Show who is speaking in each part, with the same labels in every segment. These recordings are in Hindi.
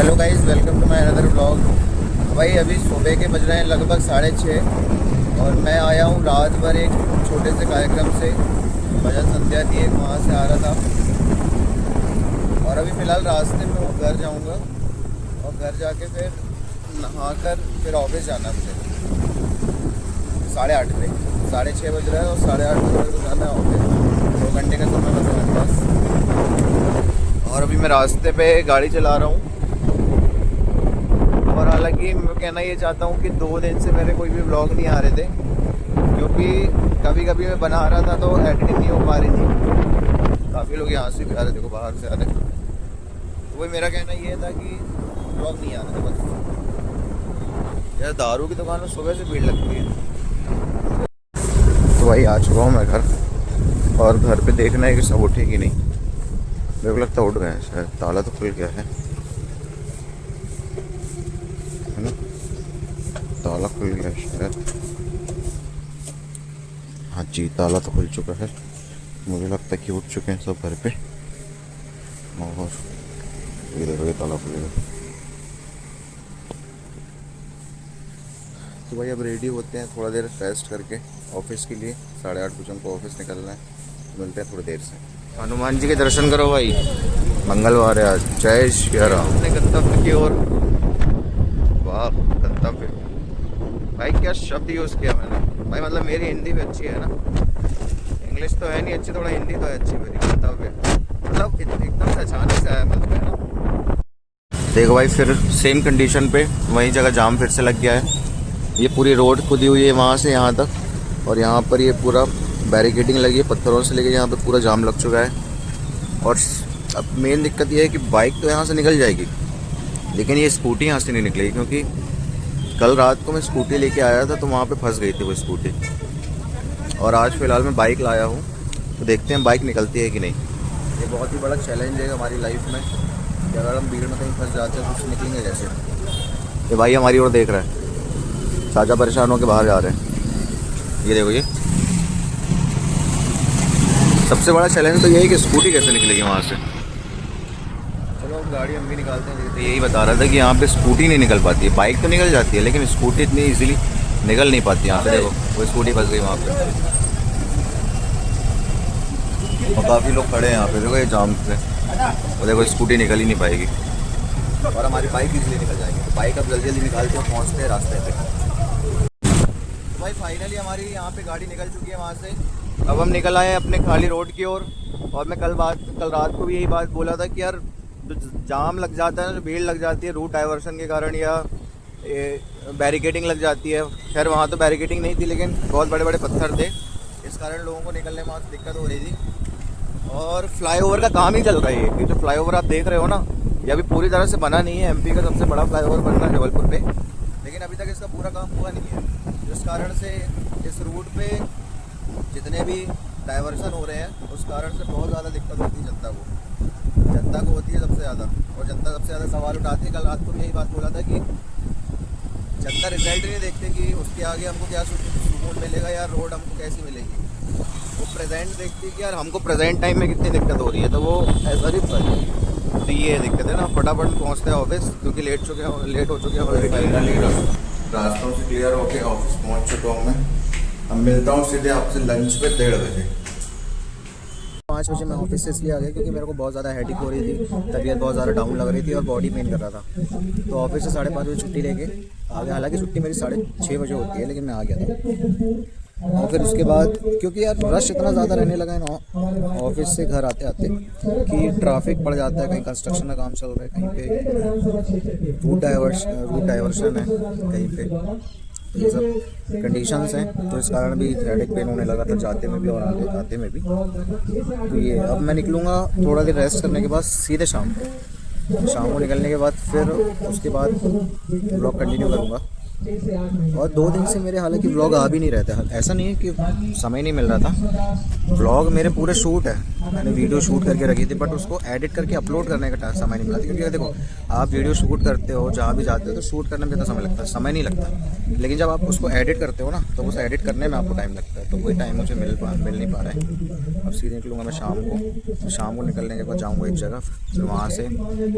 Speaker 1: Hello guys, welcome to my another vlog. भाई अभी सुबह के बज रहे हैं लगभग 6:30 और मैं आया हूँ रात भर एक छोटे से कार्यक्रम से। भजन संध्या थी एक, वहाँ से आ रहा था और अभी फ़िलहाल रास्ते में हूँ, घर जाऊँगा और घर जाके फिर नहाकर फिर ऑफिस जाना मुझे 8:30 पे। 6:30 बज रहा है और 8:30 बजे को जाना है ऑफिस। 2 घंटे का समय बचा मेरे पास और अभी मैं रास्ते पे गाड़ी चला रहा हूँ। और हालांकि मैं कहना ये चाहता हूँ कि 2 दिन से मेरे कोई भी व्लॉग नहीं आ रहे थे, क्योंकि कभी कभी मैं बना रहा था तो एडिटिंग नहीं हो पा रही थी। काफ़ी लोग यहाँ से भी आ रहे थे, बाहर से आ रहे थे। वही मेरा कहना ये था कि व्लॉग नहीं आ रहा था बस। यार दारू की दुकान में सुबह से भीड़ लगती है। तो भाई आ चुका हूँ मैं घर और घर पे देखना है कि सब उठे कि नहीं। मेरे को लगता है उठ गए हैं शायद, ताला तो खुल गया है ना, ताला खुल गया शायद। हाँ जी, ताला तो खुल चुका है। मुझे लगता है कि उठ चुके हैं सब घर पे। और ये देखो ये ताला खुल गया। तो भाई अब रेडी होते हैं, थोड़ा देर रेस्ट करके ऑफिस के लिए। 8:30 बजे हमको ऑफिस निकलना है। मिलते हैं थोड़ी देर से। हनुमान जी के दर्शन करो भाई, मंगलवार है आज। जय श्री राम। अपने गंतव्य की ओर। वाह, गंतव्य भाई, क्या शब्द यूज़ किया मैंने भाई। मतलब मेरी हिंदी भी अच्छी है ना, इंग्लिश तो है नहीं अच्छी, थोड़ा हिंदी तो है अच्छी मेरी। गंतव्य मतलब एकदम से अचानक से आया मतलब है ना। देखो भाई, फिर सेम कंडीशन पे वही जगह जाम फिर से लग गया है। ये पूरी रोड खुदी हुई है वहाँ से यहाँ तक, और यहाँ पर ये पूरा बैरिकेडिंग लगी है, पत्थरों से लेके यहाँ पे पूरा जाम लग चुका है। और अब मेन दिक्कत ये है कि बाइक तो यहाँ से निकल जाएगी, लेकिन ये स्कूटी यहाँ से नहीं निकलेगी, क्योंकि कल रात को मैं स्कूटी लेके आया था तो वहाँ पे फंस गई थी वो स्कूटी। और आज फ़िलहाल मैं बाइक लाया हूँ, तो देखते हैं बाइक निकलती है कि नहीं। ये बहुत ही बड़ा चैलेंज है हमारी लाइफ में कि अगर हम भीड़ में कहीं फंस जाते हैं तो उससे निकलेंगे कैसे। ये भाई हमारी ओर देख रहा है, चाचा परेशान होकर बाहर जा रहे हैं। ये देखो, ये सबसे बड़ा चैलेंज तो यही है कि स्कूटी कैसे निकलेगी वहाँ से। चलो अब गाड़ी हम भी निकालते हैं। तो यही बता रहा था कि यहाँ पे स्कूटी नहीं निकल पाती है। बाइक तो निकल जाती है लेकिन स्कूटी इतनी इजीली निकल नहीं पाती यहाँ से। देखो वो स्कूटी फंस गई वहाँ पे, और काफ़ी लोग खड़े हैं यहाँ पे। देखो ये जाम से, और देखो स्कूटी निकल ही नहीं पाएगी और हमारी बाइक इजीली निकल जाएगी। तो बाइक अब जल्दी जल्दी निकालते हैं, पहुँचते हैं रास्ते पे। तो भाई फाइनली हमारी यहाँ पे गाड़ी निकल चुकी है वहाँ से। अब हम निकल आए हैं अपने खाली रोड की ओर। और मैं कल रात को भी यही बात बोला था कि यार जो जाम लग जाता है ना, जो भीड़ लग जाती है रूट डाइवर्शन के कारण या बैरिकेडिंग लग जाती है। खैर वहाँ तो बैरिकेडिंग नहीं थी, लेकिन बहुत बड़े बड़े पत्थर थे, इस कारण लोगों को निकलने में वहाँ से दिक्कत हो रही थी। और फ्लाईओवर का काम ही चल रहा है। ये जो फ्लाईओवर आप देख रहे हो ना, ये अभी पूरी तरह से बना नहीं है। एमपी का सबसे बड़ा फ्लाईओवर बन रहा है जबलपुर पे, लेकिन अभी तक इसका पूरा काम हुआ नहीं है, जिस कारण से इस रूट पे जितने भी डाइवर्सन हो रहे हैं उस कारण से बहुत ज़्यादा दिक्कत होती है जनता को होती है सबसे ज़्यादा। और जनता सबसे ज़्यादा सवाल उठाती है। कल रात को भी यही बात बोला था कि जनता रिजल्ट नहीं देखते कि उसके आगे हमको क्या सुकून मिलेगा या रोड हमको कैसी मिलेगी। वो प्रेजेंट देखती है कि यार हमको प्रेजेंट टाइम में कितनी दिक्कत हो रही है, तो वो ऐसा नहीं पता। तो ये दिक्कत है ना, फटाफट पहुँचते हैं ऑफिस, क्योंकि लेट हो चुके हैं। रास्तों से क्लियर होके ऑफिस पहुँच चुका हूँ मैं। अब मिलता हूँ सीधे आपसे लंच पे 1:30 बजे। 5 बजे मैं ऑफिस से इसलिए आ गया क्योंकि मेरे को बहुत ज़्यादा हेडेक हो रही थी, तबीयत बहुत ज़्यादा डाउन लग रही थी और बॉडी पेन कर रहा था। तो ऑफिस से 5:30 बजे छुट्टी लेके आ गया। हालांकि छुट्टी मेरी 6:30 बजे होती है, लेकिन मैं आ गया था। और फिर उसके बाद क्योंकि यार रश इतना ज़्यादा रहने लगा है ना ऑफिस से घर आते आते कि ट्रैफिक पड़ जाता है। कहीं कंस्ट्रक्शन का काम चल रहा है, कहीं पे रूट डाइवर्शन है कहीं पे। ये सब कंडीशंस हैं, तो इस कारण भी हेडेक पेन होने लगा था जाते में भी और आते में भी। तो ये अब मैं निकलूँगा थोड़ा देर रेस्ट करने के बाद सीधे शाम को निकलने के बाद फिर उसके बाद ब्लॉग कंटिन्यू करूँगा। और 2 दिन से मेरे हालांकि व्लॉग आ भी नहीं रहता है, ऐसा नहीं है कि समय नहीं मिल रहा था। व्लॉग मेरे पूरे शूट है, मैंने वीडियो शूट करके रखी थी, बट उसको एडिट करके अपलोड करने का समय नहीं मिला था। क्योंकि देखो, आप वीडियो शूट करते हो, जहाँ भी जाते हो तो शूट करने में ज़्यादा समय लगता है, समय नहीं लगता। लेकिन जब आप उसको एडिट करते हो ना, तो उस एडिट करने में आपको टाइम लगता है, तो वही टाइम मुझे मिल नहीं पा रहा है। अब सीधे निकलूँगा मैं शाम को निकलने के बाद जाऊँगा एक जगह, फिर वहाँ से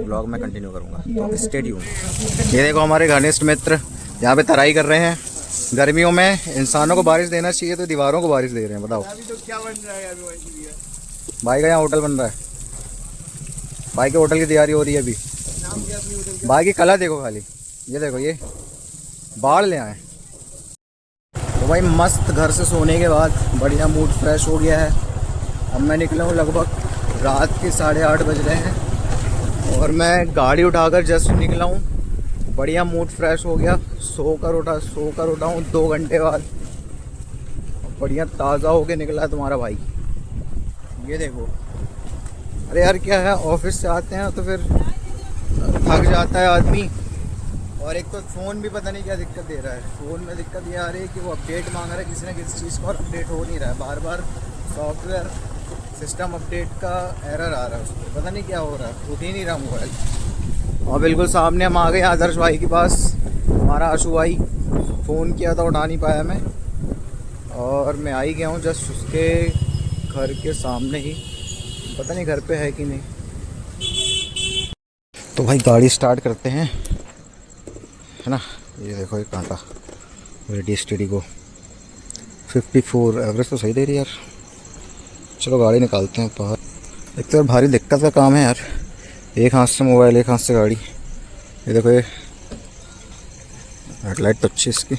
Speaker 1: व्लॉग मैं कंटिन्यू करूँगा। तो स्टे ट्यून्ड। ये देखो हमारे घनिष्ठ मित्र यहाँ पे तराई कर रहे हैं। गर्मियों में इंसानों को बारिश देना चाहिए, तो दीवारों को बारिश दे रहे हैं। बताओ
Speaker 2: अभी तो क्या बन रहा है
Speaker 1: भाई का यहाँ होटल बन रहा है, भाई के होटल की तैयारी हो रही है अभी।
Speaker 2: नाम क्या अपनी होटल
Speaker 1: भाई की कला देखो खाली, ये देखो, ये बाढ़ ले आए। तो भाई मस्त घर से सोने के बाद बढ़िया मूड फ्रेश हो गया है। अब मैं निकला हूँ, लगभग रात के 8:30 बज रहे हैं, और मैं गाड़ी उठाकर जस्ट निकला हूँ। बढ़िया मूड फ्रेश हो गया, सोकर उठा हूँ 2 घंटे बाद। बढ़िया ताज़ा होके निकला है तुम्हारा भाई, ये देखो। अरे यार क्या है, ऑफिस से आते हैं तो फिर थक जाता है आदमी, और एक तो फ़ोन भी पता नहीं क्या दिक्कत दे रहा है। फ़ोन में दिक्कत ये आ रही है कि वो अपडेट मांग रहा है किसी न किसी चीज़ का, और अपडेट हो नहीं रहा है। बार बार सॉफ्टवेयर सिस्टम अपडेट का एरर आ रहा है उसको, पता नहीं क्या हो रहा है, उठ ही नहीं रहा मोबाइल। और बिल्कुल सामने हम आ गए आदर्श भाई के पास, हमारा आशु भाई। फ़ोन किया था, उठा नहीं पाया मैं, और मैं आ ही गया हूँ जस्ट उसके घर के सामने ही। पता नहीं घर पे है कि नहीं। तो भाई गाड़ी स्टार्ट करते हैं, है ना। ये देखो एक कांटा, रेडी स्टेडी को 54 एवरेज तो सही दे रही है यार। चलो गाड़ी निकालते हैं बाहर। एक तो यार भारी दिक्कत का काम है यार, एक हाथ से मोबाइल एक हाथ से गाड़ी। ये देखो, ये हेडलाइट तो अच्छी इसकी,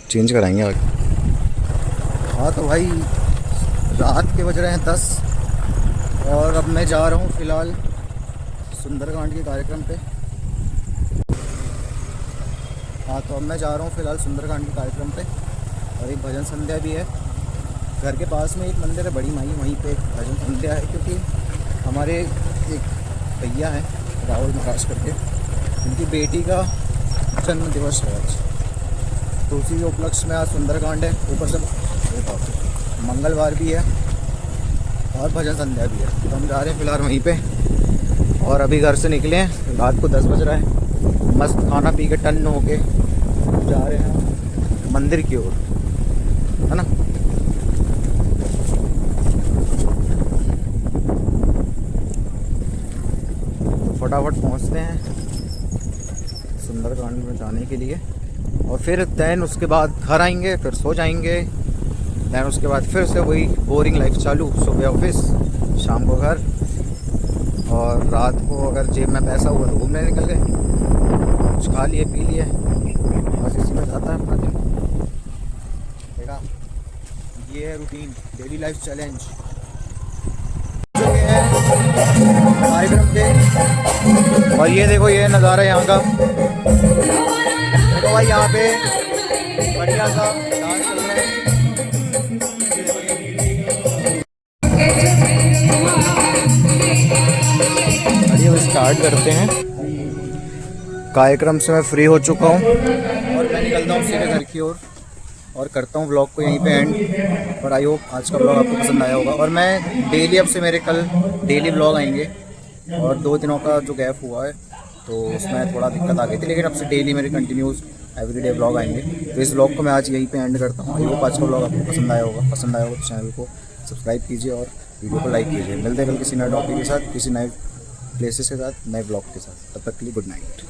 Speaker 1: चेंज कराएंगे आगे। हाँ तो भाई रात के बज रहे हैं 10, और अब मैं जा रहा हूँ फ़िलहाल सुंदरकांड के कार्यक्रम पे। हाँ तो अब मैं जा रहा हूँ फ़िलहाल सुंदरकांड के कार्यक्रम पे, और एक भजन संध्या भी है। घर के पास में एक मंदिर है बड़ी माई, वहीं पे एक भजन संध्या है। क्योंकि हमारे एक भैया हैं राहुल महाराज करके, उनकी बेटी का जन्म दिवस है आज, तो उसी के उपलक्ष्य में आज सुंदरकांड है। ऊपर से मंगलवार भी है और भजन संध्या भी है, तो हम जा रहे हैं फ़िलहाल वहीं पे। और अभी घर से निकले हैं, रात को 10 बज रहा है। मस्त खाना पी के टन्न होके जा रहे हैं मंदिर की ओर, है ना। तो फटाफट पहुंचते हैं सुंदरकांड में जाने के लिए, और फिर दैन उसके बाद घर आएंगे, फिर सो जाएंगे। दैन उसके बाद फिर से वही बोरिंग लाइफ चालू, सुबह ऑफिस, शाम को घर, और रात को अगर जेब में पैसा हुआ तो घूमने निकल गए, कुछ खा लिए पी लिए, बस इसी में जाता है अपना दिन। देखा, ये है रूटीन, डेली लाइफ चैलेंज कार्यक्रम के। और ये देखो, ये नज़ारा यहाँ का देखो भाई, यहाँ पे बढ़िया सा डांस चल रहा है। चलिए स्टार्ट करते हैं। कार्यक्रम से मैं फ्री हो चुका हूँ, और मैं निकलता हूँ सीधे घर की ओर, और करता हूँ व्लॉग को यहीं पे एंड। और आई होप आज का व्लॉग आपको पसंद आया होगा। और मैं डेली, अब से मेरे कल डेली व्लॉग आएंगे, और 2 दिनों का जो गैप हुआ है तो उसमें थोड़ा दिक्कत आ गई थी, लेकिन अब से डेली मेरे कंटिन्यूस एवरीडे व्लॉग आएंगे। तो इस व्लॉग को मैं आज यहीं पे एंड करता हूँ। आई होप आज का व्लॉग आपको पसंद आया होगा तो चैनल को सब्सक्राइब कीजिए और वीडियो को लाइक कीजिए। मिलते हैं कल किसी नए टॉपिक के साथ, किसी नए प्लेसेस के साथ, नए ब्लॉग के साथ। तब तक के लिए गुड नाइट।